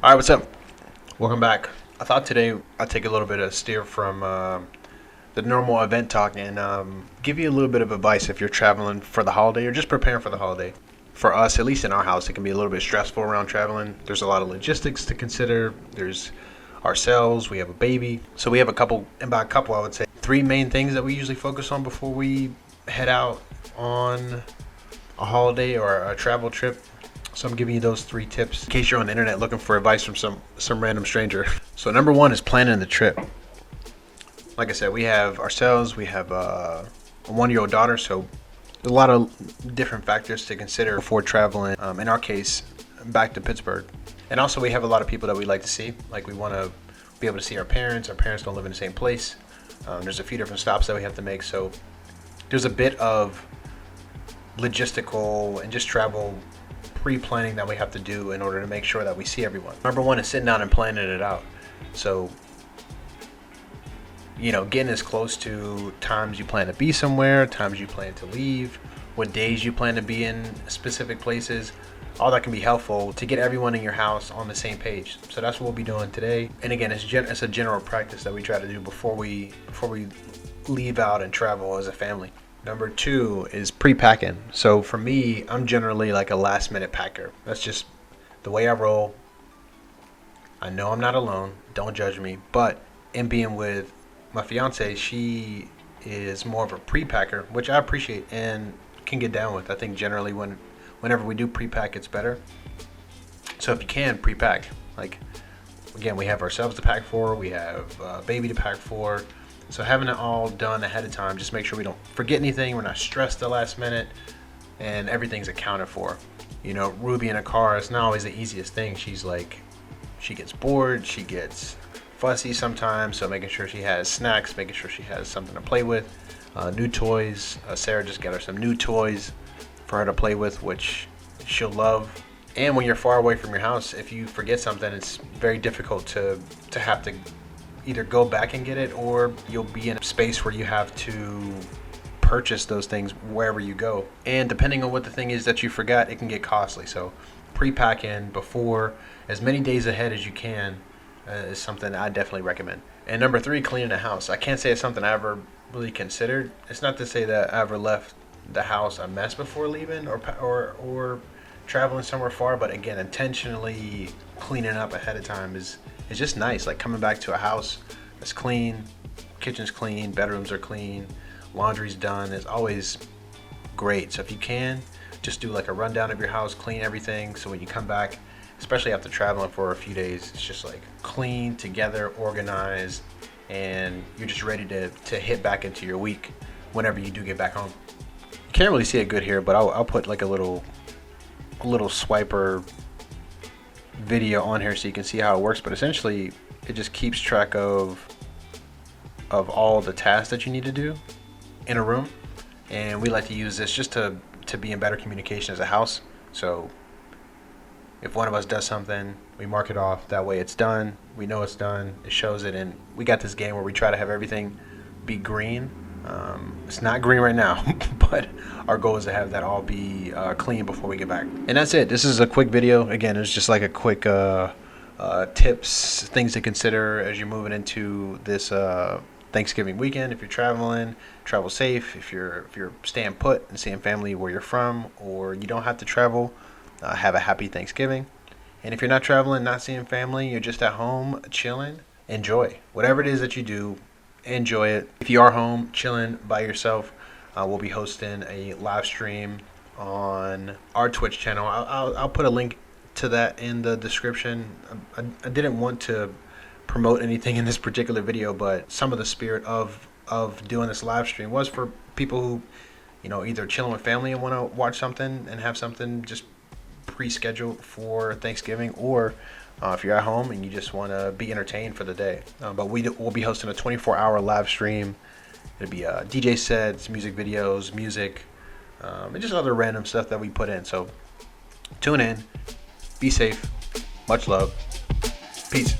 All right, what's up? Welcome back. I thought today I'd take a little bit of steer from the normal event talk and give you a little bit of advice if you're traveling for the holiday or just preparing for the holiday. For us, at least in our house, it can be a little bit stressful around traveling. There's a lot of logistics to consider. There's ourselves, we have a baby. So we have and by a couple, I would say 3 main things that we usually focus on before we head out on a holiday or a travel trip. So I'm giving you those 3 tips in case you're on the internet looking for advice from some random stranger. So number 1 is planning the trip. Like I said, we have ourselves, we have a 1-year-old daughter, so there's a lot of different factors to consider before traveling. In our case, back to Pittsburgh. And also we have a lot of people that we like to see. Like we want to be able to see our parents. Our parents don't live in the same place. There's a few different stops that we have to make. So there's a bit of logistical and just travel pre-planning that we have to do in order to make sure that we see everyone. Number 1 is sitting down and planning it out. So, getting as close to times you plan to be somewhere, times you plan to leave, what days you plan to be in specific places. All that can be helpful to get everyone in your house on the same page. So that's what we'll be doing today. And again, it's a general practice that we try to do before we leave out and travel as a family. Number 2 is pre-packing. So for me, I'm generally like a last minute packer. That's just the way I roll. I know I'm not alone. Don't judge me. But in being with my fiance, she is more of a pre-packer, which I appreciate and can get down with. I think generally whenever we do pre-pack, it's better. So if you can pre-pack, like again, we have ourselves to pack for, we have a baby to pack for. So having it all done ahead of time, just make sure we don't forget anything. We're not stressed the last minute, and everything's accounted for. Ruby in a car is not always the easiest thing. She gets bored, she gets fussy sometimes. So making sure she has snacks, making sure she has something to play with, new toys. Sarah just got her some new toys for her to play with, which she'll love. And when you're far away from your house, if you forget something, it's very difficult to have to either go back and get it, or you'll be in a space where you have to purchase those things wherever you go. And depending on what the thing is that you forgot, it can get costly. So pre-packing before, as many days ahead as you can, is something I definitely recommend. And number 3, cleaning the house. I can't say it's something I ever really considered. It's not to say that I ever left the house a mess before leaving or traveling somewhere far, but again, intentionally cleaning up ahead of time is just nice. Like coming back to a house that's clean, kitchen's clean, bedrooms are clean, laundry's done. It's always great. So if you can, just do like a rundown of your house, clean everything, so when you come back, especially after traveling for a few days, it's just like clean, together, organized, and you're just ready to hit back into your week whenever you do get back home. You can't really see it good here, but I'll put like a little swiper video on here so you can see how it works. But essentially, it just keeps track of all the tasks that you need to do in a room, and we like to use this just to be in better communication as a house. So if one of us does something, we mark it off. That way it's done. We know it's done. It shows it. And we got this game where we try to have everything be green. It's not green right now, but our goal is to have that all be clean before we get back. And that's it. This is a quick video. Again, it's just like a quick tips, things to consider as you're moving into this Thanksgiving weekend. If you're traveling, travel safe. If you're staying put and seeing family where you're from, or you don't have to travel, have a happy Thanksgiving. And if you're not traveling, not seeing family, you're just at home chilling, enjoy whatever it is that you do. Enjoy it. If you are home chilling by yourself, we'll be hosting a live stream on our Twitch channel. I'll put a link to that in the description. I didn't want to promote anything in this particular video, but some of the spirit of doing this live stream was for people who, either chilling with family and want to watch something and have something just pre-scheduled for Thanksgiving, or if you're at home and you just want to be entertained for the day. But we'll be hosting a 24-hour live stream. It'll be DJ sets, music videos, music, and just other random stuff that we put in. So tune in, be safe, much love, peace.